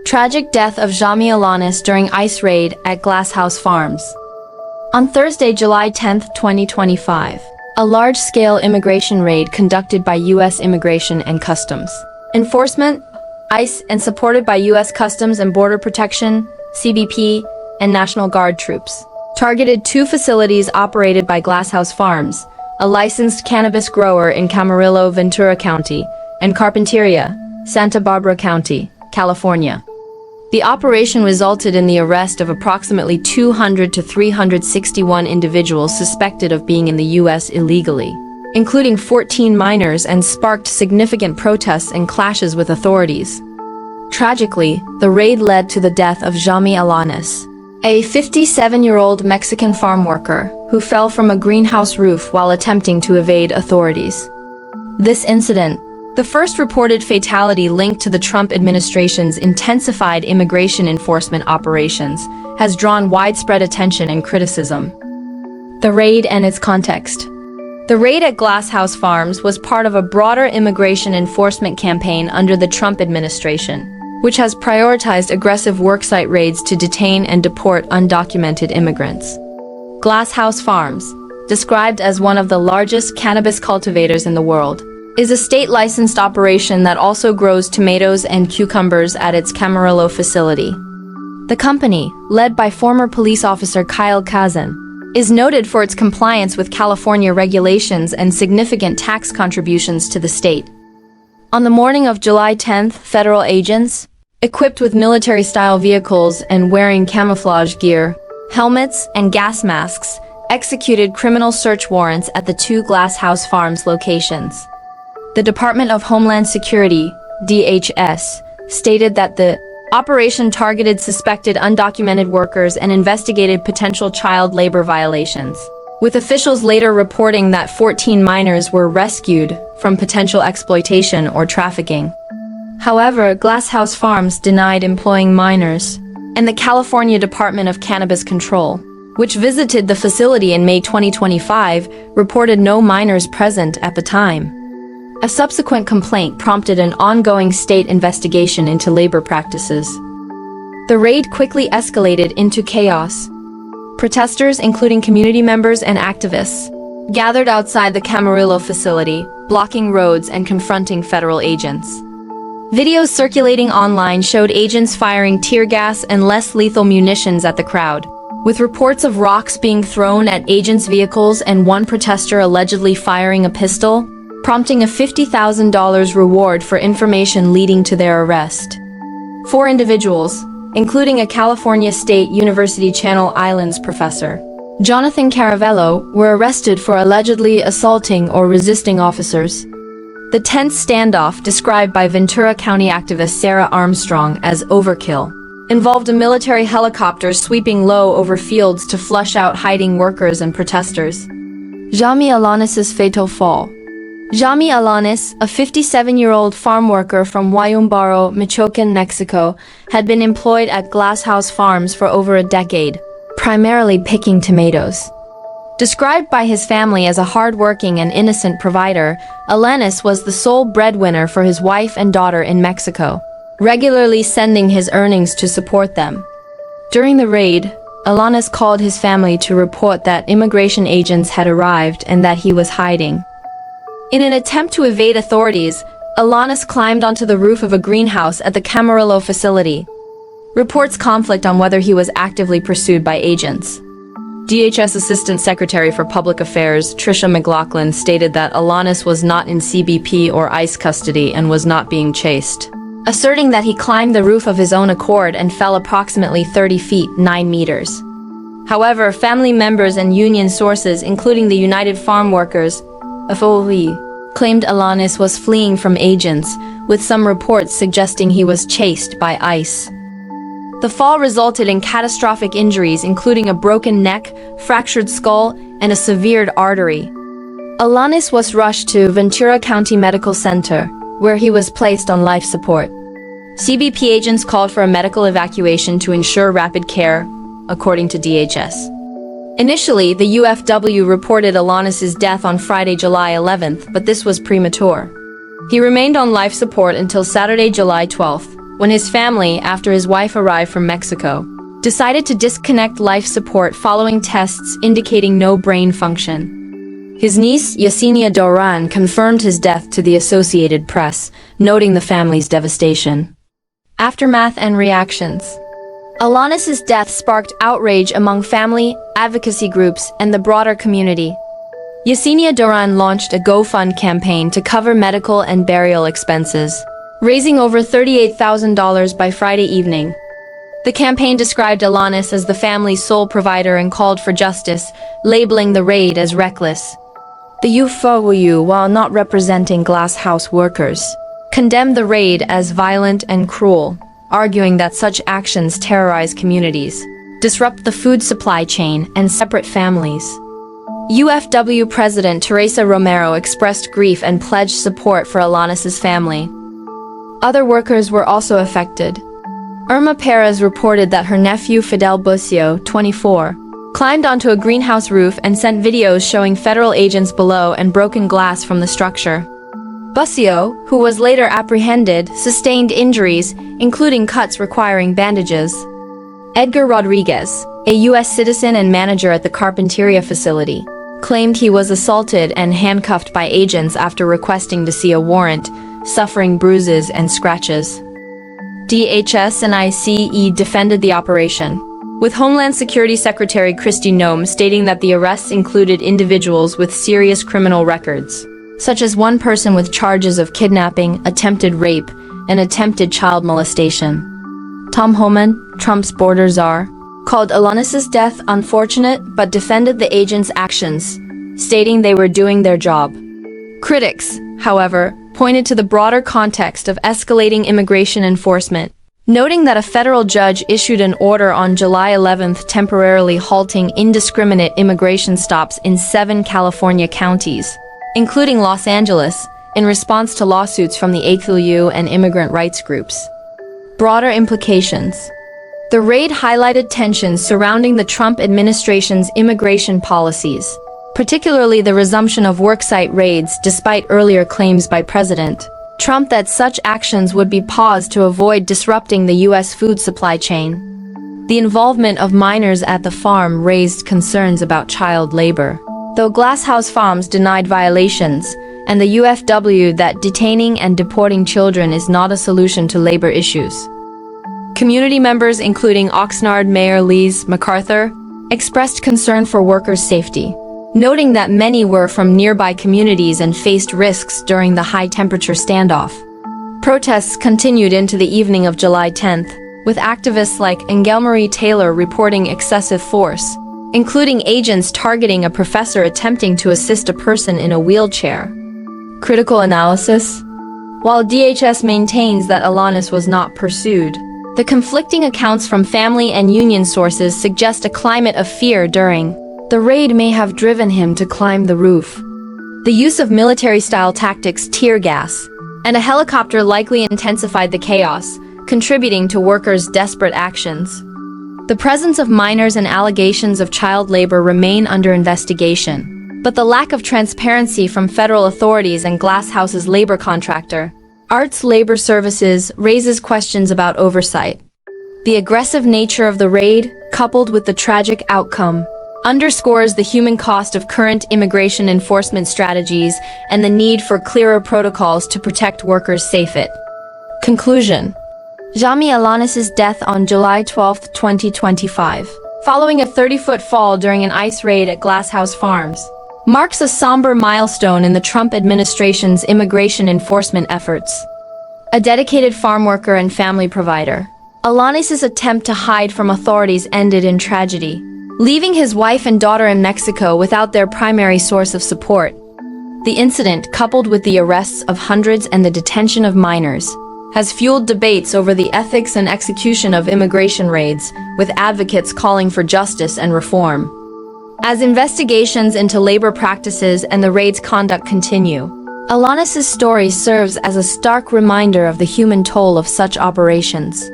Tragic death of Jaime Alanis during ICE raid at Glasshouse Farms. On Thursday, July 10, 2025, a large-scale immigration raid conducted by U.S. Immigration and Customs Enforcement, ICE, and supported by U.S. Customs and Border Protection, CBP, and National Guard troops, targeted two facilities operated by Glasshouse Farms, a licensed cannabis grower in Camarillo, Ventura County, and Carpinteria, Santa Barbara County, California. The operation resulted in the arrest of approximately 200 to 361 individuals suspected of being in the U.S. illegally, including 14 minors, and sparked significant protests and clashes with authorities. Tragically, the raid led to the death of Jaime Alanis, a 57-year-old Mexican farm worker who fell from a greenhouse roof while attempting to evade authorities. This incident, the first reported fatality linked to the Trump administration's intensified immigration enforcement operations, has drawn widespread attention and criticism. The raid and its context. The raid at Glasshouse Farms was part of a broader immigration enforcement campaign under the Trump administration, which has prioritized aggressive worksite raids to detain and deport undocumented immigrants. Glasshouse Farms, described as one of the largest cannabis cultivators in the world, is a state-licensed operation that also grows tomatoes and cucumbers at its Camarillo facility. The company, led by former police officer Kyle Kazan, is noted for its compliance with California regulations and significant tax contributions to the state. On the morning of July 10th, federal agents, equipped with military-style vehicles and wearing camouflage gear, helmets, and gas masks, executed criminal search warrants at the two Glasshouse Farms locations. The Department of Homeland Security, DHS, stated that the operation targeted suspected undocumented workers and investigated potential child labor violations, with officials later reporting that 14 minors were rescued from potential exploitation or trafficking. However, Glasshouse Farms denied employing minors, and the California Department of Cannabis Control, which visited the facility in May 2025, reported no minors present at the time. A subsequent complaint prompted an ongoing state investigation into labor practices. The raid quickly escalated into chaos. Protesters, including community members and activists, gathered outside the Camarillo facility, blocking roads and confronting federal agents. Videos circulating online showed agents firing tear gas and less lethal munitions at the crowd, with reports of rocks being thrown at agents' vehicles and one protester allegedly firing a pistol, prompting a $50,000 reward for information leading to their arrest. 4 individuals, including a California State University Channel Islands professor, Jonathan Caravello, were arrested for allegedly assaulting or resisting officers. The tense standoff, described by Ventura County activist Sarah Armstrong as overkill, involved a military helicopter sweeping low over fields to flush out hiding workers and protesters. Jaime Alanis' fatal fall. Jaime Alanis, a 57-year-old farm worker from Wayumbaro, Michoacan, Mexico, had been employed at Glasshouse Farms for over a decade, primarily picking tomatoes. Described by his family as a hard-working and innocent provider, Alanis was the sole breadwinner for his wife and daughter in Mexico, regularly sending his earnings to support them. During the raid, Alanis called his family to report that immigration agents had arrived and that he was hiding. In an attempt to evade authorities, Alanis climbed onto the roof of a greenhouse at the Camarillo facility. Reports conflict on whether he was actively pursued by agents. DHS Assistant Secretary for Public Affairs Tricia McLaughlin stated that Alanis was not in CBP or ICE custody and was not being chased, asserting that he climbed the roof of his own accord and fell approximately 30 feet, 9 meters. However, family members and union sources, including the United Farm Workers, FOE, claimed Alanis was fleeing from agents, with some reports suggesting he was chased by ICE. The fall resulted in catastrophic injuries, including a broken neck, fractured skull, and a severed artery. Alanis was rushed to Ventura County Medical Center, where he was placed on life support. CBP agents called for a medical evacuation to ensure rapid care, according to DHS. Initially, the UFW reported Alanis' death on Friday, July 11th, but this was premature. He remained on life support until Saturday, July 12th, when his family, after his wife arrived from Mexico, decided to disconnect life support following tests indicating no brain function. His niece, Yesenia Doran, confirmed his death to the Associated Press, noting the family's devastation. Aftermath and reactions. Alanis' death sparked outrage among family, advocacy groups, and the broader community. Yesenia Doran launched a GoFund campaign to cover medical and burial expenses, raising over $38,000 by Friday evening. The campaign described Alanis as the family's sole provider and called for justice, labeling the raid as reckless. The UFOU, while not representing glass house workers, condemned the raid as violent and cruel, arguing that such actions terrorize communities, disrupt the food supply chain, and separate families. UFW President Teresa Romero expressed grief and pledged support for Alanis' family. Other workers were also affected. Irma Perez reported that her nephew Fidel Bucio, 24, climbed onto a greenhouse roof and sent videos showing federal agents below and broken glass from the structure. Bucio, who was later apprehended, sustained injuries, including cuts requiring bandages. Edgar Rodriguez, a U.S. citizen and manager at the Carpinteria facility, claimed he was assaulted and handcuffed by agents after requesting to see a warrant, suffering bruises and scratches. DHS and ICE defended the operation, with Homeland Security Secretary Kristi Noem stating that the arrests included individuals with serious criminal records, such as one person with charges of kidnapping, attempted rape, and attempted child molestation. Tom Homan, Trump's border czar, called Alanis' death unfortunate but defended the agents' actions, stating they were doing their job. Critics, however, pointed to the broader context of escalating immigration enforcement, noting that a federal judge issued an order on July 11th temporarily halting indiscriminate immigration stops in 7 California counties, including Los Angeles, in response to lawsuits from the ACLU and immigrant rights groups. Broader implications. The raid highlighted tensions surrounding the Trump administration's immigration policies, particularly the resumption of worksite raids despite earlier claims by President Trump that such actions would be paused to avoid disrupting the U.S. food supply chain. The involvement of minors at the farm raised concerns about child labor, though Glasshouse Farms denied violations, and the UFW that detaining and deporting children is not a solution to labor issues. Community members, including Oxnard Mayor Lise MacArthur, expressed concern for workers' safety, noting that many were from nearby communities and faced risks during the high-temperature standoff. Protests continued into the evening of July 10th, with activists like Engelmarie Taylor reporting excessive force, including agents targeting a professor attempting to assist a person in a wheelchair. Critical analysis. While DHS maintains that Alanis was not pursued, the conflicting accounts from family and union sources suggest a climate of fear during the raid may have driven him to climb the roof. The use of military-style tactics, tear gas, and a helicopter likely intensified the chaos, contributing to workers' desperate actions. The presence of minors and allegations of child labor remain under investigation, but the lack of transparency from federal authorities and Glasshouse's labor contractor, Arts Labor Services, raises questions about oversight. The aggressive nature of the raid, coupled with the tragic outcome, underscores the human cost of current immigration enforcement strategies and the need for clearer protocols to protect workers' safety. Conclusion. Jaime Alanis' death on July 12, 2025, following a 30-foot fall during an ICE raid at Glasshouse Farms, marks a somber milestone in the Trump administration's immigration enforcement efforts. A dedicated farm worker and family provider, Alanis' attempt to hide from authorities ended in tragedy, leaving his wife and daughter in Mexico without their primary source of support. The incident, coupled with the arrests of hundreds and the detention of minors, has fueled debates over the ethics and execution of immigration raids, with advocates calling for justice and reform. As investigations into labor practices and the raid's conduct continue, Alanis' story serves as a stark reminder of the human toll of such operations.